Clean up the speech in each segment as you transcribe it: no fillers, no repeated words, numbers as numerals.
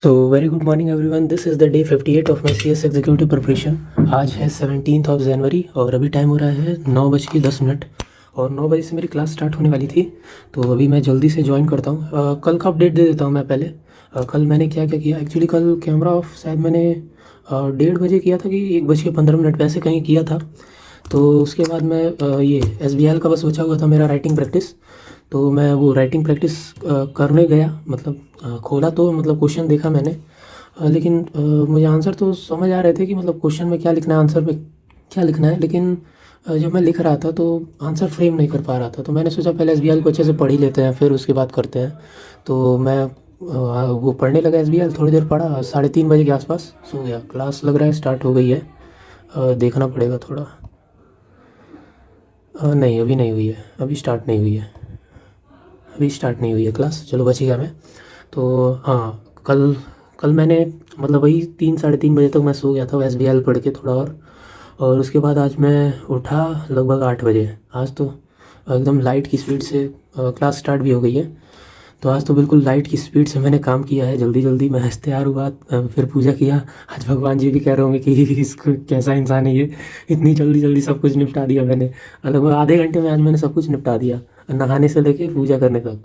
तो very good morning everyone, this is the day 58 of my CS executive preparation. आज है 17th of January और अभी time हो रहा है 9:10 और 9 बजे से मेरी क्लास स्टार्ट होने वाली थी। तो अभी मैं जल्दी से ज्वाइन करता हूँ। कल का अपडेट दे देता हूँ मैं पहले। कल मैंने क्या क्या किया। एक्चुअली कल कैमरा ऑफ शायद मैंने 1:30 बजे किया था कि 1:15 पे ऐसे कहीं किया था। तो उसके बाद मैं ये SBL का बस बचा हुआ था मेरा राइटिंग प्रैक्टिस। तो मैं वो राइटिंग प्रैक्टिस करने गया, मतलब खोला तो मतलब क्वेश्चन देखा मैंने। लेकिन मुझे आंसर तो समझ आ रहे थे कि मतलब क्वेश्चन में क्या लिखना है, आंसर में क्या लिखना है। लेकिन जब मैं लिख रहा था तो आंसर फ्रेम नहीं कर पा रहा था। तो मैंने सोचा पहले SBL को अच्छे से पढ़ ही लेते हैं, फिर उसके बाद करते हैं। तो मैं वो पढ़ने लगा SBL, थोड़ी देर पढ़ा, 3:30 बजे के आसपास सो गया। क्लास लग रहा है स्टार्ट हो गई है। देखना पड़ेगा थोड़ा। नहीं, अभी नहीं हुई है, अभी स्टार्ट नहीं हुई है, अभी स्टार्ट नहीं हुई है क्लास। चलो बच गया मैं। तो हाँ, कल कल मैंने मतलब वही 3 साढ़े 3 बजे तक मैं सो गया था SBL पढ़ के थोड़ा और उसके बाद आज मैं उठा लगभग 8 बजे। आज तो एकदम लाइट की स्पीड से क्लास स्टार्ट भी हो गई है। तो आज तो बिल्कुल लाइट की स्पीड से मैंने काम किया है, जल्दी जल्दी मैं तैयार हुआ। फिर पूजा किया। आज भगवान जी भी कह रहे होंगे कि इसको कैसा इंसान है ये, इतनी जल्दी जल्दी सब कुछ निपटा दिया मैंने। लगभग आधे घंटे में आज मैंने सब कुछ निपटा दिया, नहाने से लेके पूजा करने तक।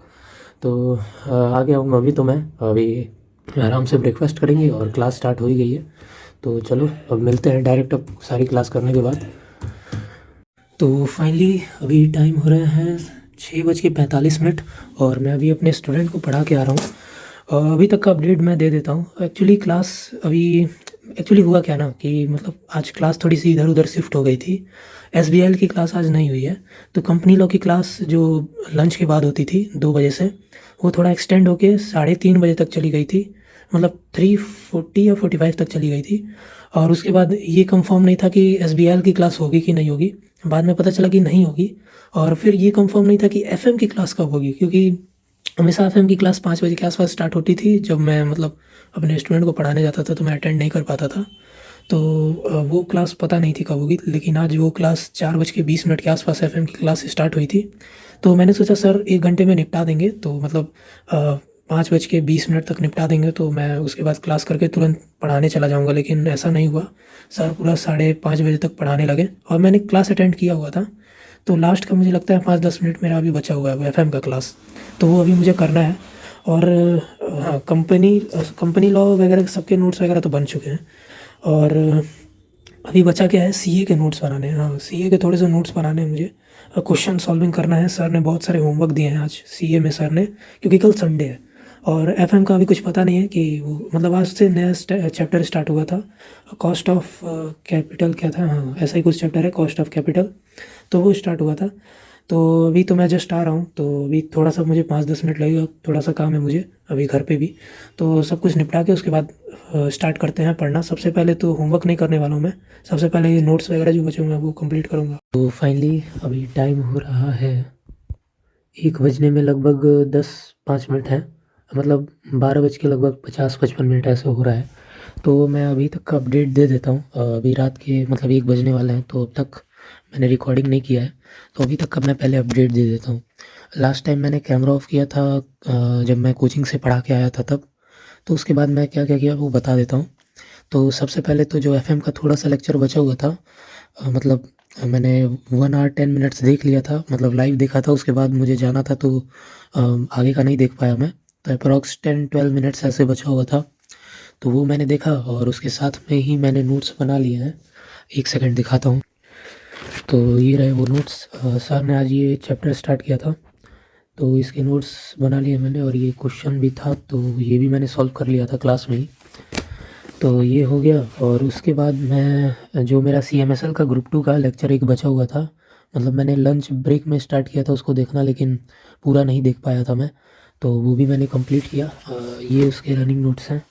तो आ गया हूँ अभी। तो मैं अभी आराम से ब्रेकफास्ट करेंगे और क्लास स्टार्ट हो ही गई है। तो चलो अब मिलते हैं डायरेक्ट अब सारी क्लास करने के बाद। तो फाइनली अभी टाइम हो रहे हैं 6:45 और मैं अभी अपने स्टूडेंट को पढ़ा के आ रहा हूँ। अभी तक का अपडेट मैं दे देता हूँ। एक्चुअली क्लास अभी एक्चुअली हुआ क्या ना कि मतलब आज क्लास थोड़ी सी इधर उधर शिफ्ट हो गई थी। SBL की क्लास आज नहीं हुई है। तो कंपनी लॉ की क्लास जो लंच के बाद होती थी 2 बजे से, वो थोड़ा एक्सटेंड होके 3:30 बजे तक चली गई थी। मतलब 3:40 या 45 तक चली गई थी। और उसके बाद ये कंफर्म नहीं था कि SBL की क्लास होगी कि नहीं होगी। बाद में पता चला कि नहीं होगी। और फिर ये कंफर्म नहीं था कि FM की क्लास कब होगी, क्योंकि हमेशा FM की क्लास 5 बजे के आसपास स्टार्ट होती थी। जब मैं मतलब अपने स्टूडेंट को पढ़ाने जाता था तो मैं अटेंड नहीं कर पाता था। तो वो क्लास पता नहीं थी कब होगी। लेकिन आज वो क्लास 4:20 के आसपास FM की क्लास स्टार्ट हुई थी। तो मैंने सोचा सर 1 घंटे में निपटा देंगे, तो मतलब 5:20 तक निपटा देंगे तो मैं उसके बाद क्लास करके तुरंत पढ़ाने चला जाऊँगा। लेकिन ऐसा नहीं हुआ। सर पूरा 5:30 बजे तक पढ़ाने लगे और मैंने क्लास अटेंड किया हुआ था। तो लास्ट का मुझे लगता है 5-10 मिनट मेरा अभी बचा हुआ है वो FM का क्लास। तो वो अभी मुझे करना है। और हाँ, कंपनी लॉ वगैरह सबके नोट्स वगैरह तो बन चुके हैं। और अभी बचा क्या है, CA के नोट्स बनाने हैं। हाँ, CA के थोड़े से नोट्स बनाने हैं मुझे। क्वेश्चन सॉल्विंग करना है। सर ने बहुत सारे होमवर्क दिए हैं आज CA में सर ने, क्योंकि कल संडे है। और FM का अभी कुछ पता नहीं है कि वो मतलब आज से नया चैप्टर स्टार्ट हुआ था, कॉस्ट ऑफ कैपिटल क्या था, हाँ ऐसा ही कुछ चैप्टर है, कॉस्ट ऑफ कैपिटल। तो वो स्टार्ट हुआ था। तो अभी तो मैं जस्ट आ रहा हूँ, तो अभी थोड़ा सा मुझे 5-10 मिनट लगेगा, थोड़ा सा काम है मुझे अभी घर पे भी। तो सब कुछ निपटा के उसके बाद स्टार्ट करते हैं पढ़ना। सबसे पहले तो होमवर्क नहीं करने वाला हूँ मैं। सबसे पहले ये नोट्स वगैरह जो बचे हुए हैं वो कंप्लीट करूँगा। तो फाइनली अभी टाइम हो रहा है 1 बजने में लगभग 10-5 मिनट है। मतलब 12 बज के लगभग 50-55 ऐसे हो रहा है। तो मैं अभी तक का अपडेट दे देता हूँ। अभी रात के मतलब 1 बजने वाले हैं, तो अब तक मैंने रिकॉर्डिंग नहीं किया है। तो अभी तक का मैं पहले अपडेट दे देता हूँ। लास्ट टाइम मैंने कैमरा ऑफ किया था जब मैं कोचिंग से पढ़ा के आया था तब। तो उसके बाद मैं क्या क्या किया वो बता देता हूँ। तो सबसे पहले तो जो FM का थोड़ा सा लेक्चर बचा हुआ था, मतलब मैंने 1 आवर 10 मिनट्स देख लिया था, मतलब लाइव देखा था। उसके बाद मुझे जाना था तो आगे का नहीं देख पाया मैं। तो अप्रॉक्स 10-12 मिनट्स ऐसे बचा हुआ था, तो वो मैंने देखा और उसके साथ में ही मैंने नोट्स बना लिए हैं। 1 सेकंड दिखाता हूँ। तो ये रहे वो नोट्स। सर ने आज ये चैप्टर स्टार्ट किया था तो इसके नोट्स बना लिए मैंने, और ये क्वेश्चन भी था तो ये भी मैंने सॉल्व कर लिया था क्लास में ही। तो ये हो गया। और उसके बाद मैं जो मेरा CMSL का ग्रुप 2 का लेक्चर एक बचा हुआ था, मतलब मैंने लंच ब्रेक में स्टार्ट किया था उसको देखना, लेकिन पूरा नहीं देख पाया था मैं। तो वो भी मैंने कंप्लीट किया। ये उसके रनिंग नोट्स हैं।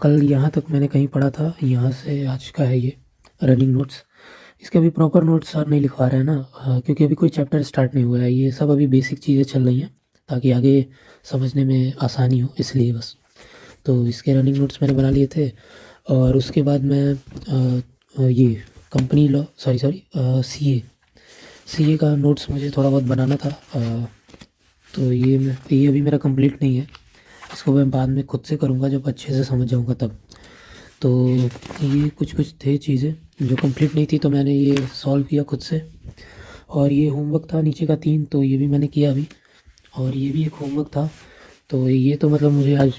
कल यहाँ तक मैंने कहीं पढ़ा था, यहाँ से आज का है ये रनिंग नोट्स। इसके अभी प्रॉपर नोट्स सर नहीं लिखवा रहे हैं ना, क्योंकि अभी कोई चैप्टर स्टार्ट नहीं हुआ है। ये सब अभी बेसिक चीज़ें चल रही हैं ताकि आगे समझने में आसानी हो, इसलिए बस। तो इसके रनिंग नोट्स मैंने बना लिए थे। और उसके बाद मैं ये कंपनी लॉ सॉरी CA का नोट्स मुझे थोड़ा बहुत बनाना था। तो ये अभी मेरा कंप्लीट नहीं है। इसको मैं बाद में खुद से करूँगा जब अच्छे से समझ जाऊँगा तब। तो ये कुछ कुछ थे चीज़ें जो कंप्लीट नहीं थी, तो मैंने ये सॉल्व किया खुद से। और ये होमवर्क था नीचे का 3, तो ये भी मैंने किया अभी। और ये भी एक होमवर्क था, तो ये तो मतलब मुझे आज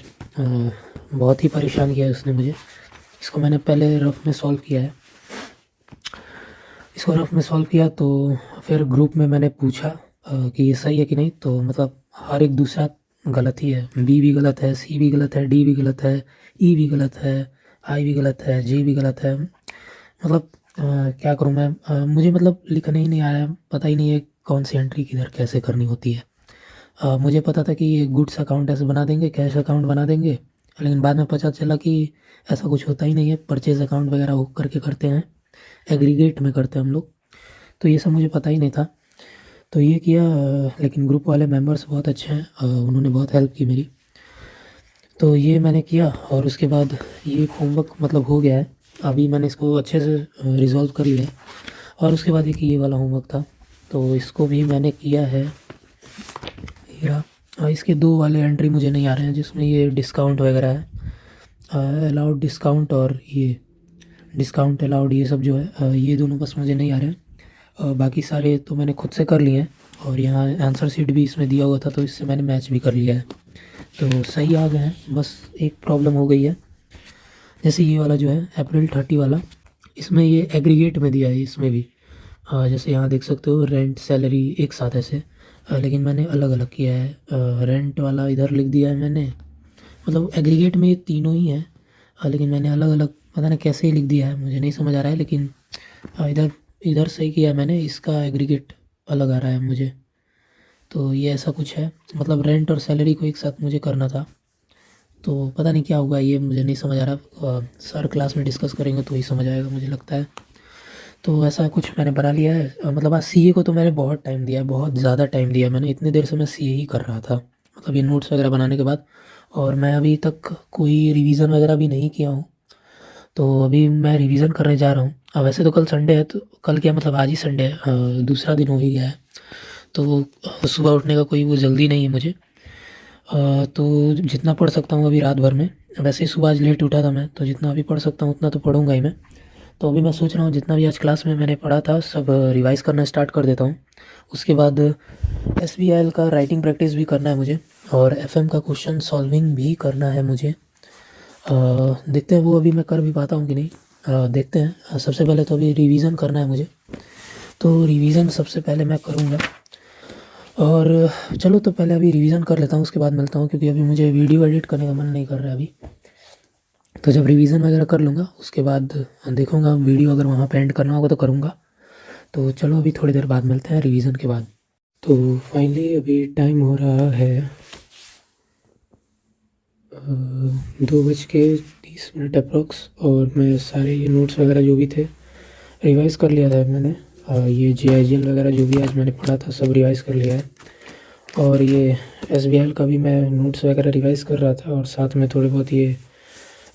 बहुत ही परेशान किया है उसने मुझे। इसको मैंने पहले रफ में सॉल्व किया है। इसको रफ में सॉल्व किया तो फिर ग्रुप में मैंने पूछा कि ये सही है कि नहीं, तो मतलब हर एक दूसरा गलत ही है। बी भी गलत है, सी भी गलत है, डी भी गलत है, ई भी गलत है, आई भी गलत है, जे भी गलत है। मतलब क्या करूँ मैं, मुझे मतलब लिखने ही नहीं आया, पता ही नहीं है कौन सी एंट्री किधर कैसे करनी होती है। मुझे पता था कि ये गुड्स अकाउंट ऐसे बना देंगे, कैश अकाउंट बना देंगे, लेकिन बाद में पता चला कि ऐसा कुछ होता ही नहीं है। परचेज अकाउंट वगैरह वो करके करते हैं, एग्रीगेट में करते हैं हम लोग। तो ये सब मुझे पता ही नहीं था, तो ये किया। लेकिन ग्रुप वाले मेंबर्स बहुत अच्छे हैं, उन्होंने बहुत हेल्प की मेरी। तो ये मैंने किया और उसके बाद ये होमवर्क मतलब हो गया है। अभी मैंने इसको अच्छे से रिज़ॉल्व कर लिया है। और उसके बाद एक ये वाला होमवर्क था, तो इसको भी मैंने किया है। इसके 2 वाले एंट्री मुझे नहीं आ रहे हैं, जिसमें ये डिस्काउंट वगैरह है, अलाउड डिस्काउंट और ये डिस्काउंट अलाउड, ये सब जो है, ये दोनों बस मुझे नहीं आ रहे हैं। बाकी सारे तो मैंने खुद से कर लिए हैं, और यहाँ आंसर शीट भी इसमें दिया हुआ था, तो इससे मैंने मैच भी कर लिया है, तो सही आ गए हैं। बस एक प्रॉब्लम हो गई है, जैसे ये वाला जो है अप्रैल 30 वाला, इसमें ये एग्रीगेट में दिया है। इसमें भी जैसे यहाँ देख सकते हो रेंट सैलरी एक साथ ऐसे, लेकिन मैंने अलग अलग किया है। रेंट वाला इधर लिख दिया है मैंने, मतलब एग्रीगेट में ये तीनों ही हैं, लेकिन मैंने अलग अलग पता नहीं कैसे ही लिख दिया है, मुझे नहीं समझ आ रहा है। लेकिन इधर इधर सही किया है मैंने, इसका एग्रीगेट अलग आ रहा है मुझे। तो ये ऐसा कुछ है, मतलब रेंट और सैलरी को एक साथ मुझे करना था, तो पता नहीं क्या होगा, ये मुझे नहीं समझ आ रहा। सर क्लास में डिस्कस करेंगे तो ही समझ आएगा मुझे लगता है। तो ऐसा कुछ मैंने बना लिया है। मतलब आज सीए को तो मैंने बहुत टाइम दिया है, बहुत ज़्यादा टाइम दिया है मैंने। इतनी देर से मैं सीए ही कर रहा था, मतलब ये नोट्स वगैरह बनाने के बाद। और मैं अभी तक कोई रिवीजन वगैरह भी नहीं किया हूँ, तो अभी मैं रिवीजन करने जा रहा हूँ। अब वैसे तो कल संडे है, तो कल क्या मतलब आज ही संडे है, दूसरा दिन हो ही गया है। तो सुबह उठने का कोई वो जल्दी नहीं है मुझे। तो जितना पढ़ सकता हूँ अभी रात भर में, वैसे ही सुबह आज लेट उठा था मैं, तो जितना अभी पढ़ सकता हूँ उतना तो पढ़ूंगा ही मैं। तो अभी मैं सोच रहा हूँ जितना भी आज क्लास में मैंने पढ़ा था सब रिवाइज़ करना स्टार्ट कर देता हूँ। उसके बाद एसबीआईएल का राइटिंग प्रैक्टिस भी करना है मुझे, और एफएम का क्वेश्चन सॉल्विंग भी करना है मुझे। देखते हैं वो अभी मैं कर भी पाता हूँ कि नहीं, देखते हैं। सबसे पहले तो अभी रिवीजन करना है मुझे, तो रिवीजन सबसे पहले मैं करूँगा। और चलो तो पहले अभी रिवीजन कर लेता हूँ, उसके बाद मिलता हूँ, क्योंकि अभी मुझे वीडियो एडिट करने का मन नहीं कर रहा है अभी। तो जब रिवीजन वगैरह कर लूँगा उसके बाद देखूँगा वीडियो, अगर वहाँ पे एंड करना होगा तो करूँगा। तो चलो अभी थोड़ी देर बाद मिलते हैं रिवीजन के बाद। तो फाइनली अभी टाइम हो रहा है 2:30 अप्रॉक्स, और मैं सारे ये नोट्स वगैरह जो भी थे रिवाइज़ कर लिया था मैंने। ये जीआईजीएल वगैरह जो भी आज मैंने पढ़ा था सब रिवाइज़ कर लिया है। और ये एसबीआईएल का भी मैं नोट्स वगैरह रिवाइज़ कर रहा था, और साथ में थोड़े बहुत ये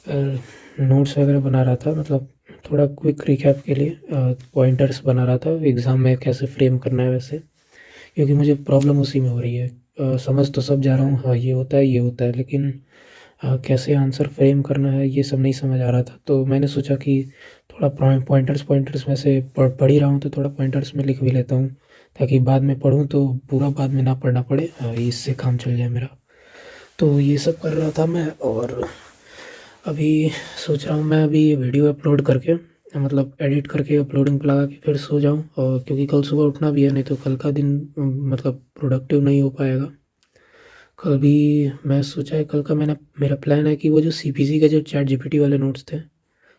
नोट्स वगैरह बना रहा था, मतलब थोड़ा क्विक रिकैप के लिए पॉइंटर्स बना रहा था एग्ज़ाम में कैसे फ्रेम करना है वैसे, क्योंकि मुझे प्रॉब्लम उसी में हो रही है। समझ तो सब जा रहा हूँ, हाँ ये होता है ये होता है, लेकिन कैसे आंसर फ्रेम करना है ये सब नहीं समझ आ रहा था। तो मैंने सोचा कि थोड़ा पॉइंटर्स में से पढ़ ही रहा हूँ, तो थोड़ा पॉइंटर्स में लिख भी लेता हूँ, ताकि बाद में पढ़ूँ तो पूरा बाद में ना पढ़ना पड़े, इससे काम चल जाए मेरा। तो ये सब कर रहा था मैं, और अभी सोच रहा हूँ मैं अभी ये वीडियो अपलोड करके, मतलब एडिट करके अपलोडिंग पे लगा के फिर सो जाऊँ, और क्योंकि कल सुबह उठना भी है, नहीं तो कल का दिन मतलब प्रोडक्टिव नहीं हो पाएगा। कल भी मैं सोचा है, कल का मेरा प्लान है कि वो जो सीपीसी के जो चैट जीपीटी वाले नोट्स थे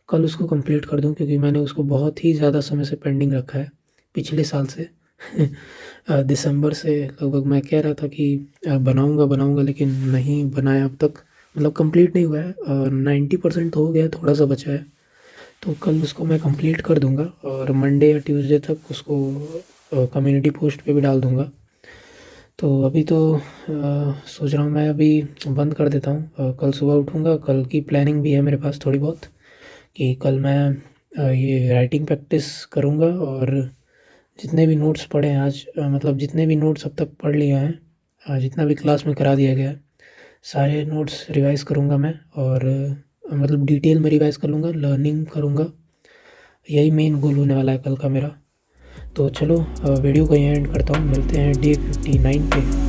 कल उसको कंप्लीट कर दूं, क्योंकि मैंने उसको बहुत ही ज़्यादा समय से पेंडिंग रखा है, पिछले साल से। दिसंबर से लगभग मैं कह रहा था कि बनाऊंगा बनाऊंगा, लेकिन नहीं बनाया अब तक, मतलब कंप्लीट नहीं हुआ है। 90% तो हो गया है, थोड़ा सा बचा है, तो कल उसको मैं कंप्लीट कर दूंगा, और मंडे या ट्यूसडे तक उसको कम्युनिटी पोस्ट पे भी डाल दूंगा। तो अभी तो सोच रहा हूँ मैं अभी बंद कर देता हूँ। कल सुबह उठूँगा, कल की प्लानिंग भी है मेरे पास थोड़ी बहुत, कि कल मैं ये राइटिंग प्रैक्टिस करूँगा, और जितने भी नोट्स पढ़े हैं आज, मतलब जितने भी नोट्स अब तक पढ़ लिए हैं, जितना भी क्लास में करा दिया गया है सारे नोट्स रिवाइज़ करूँगा मैं और मतलब डिटेल में रिवाइज़ कर लूँगा, लर्निंग करूँगा। यही मेन गोल होने वाला है कल का मेरा। तो चलो वीडियो को यहीं एंड करता हूँ। मिलते हैं डे 59 पे।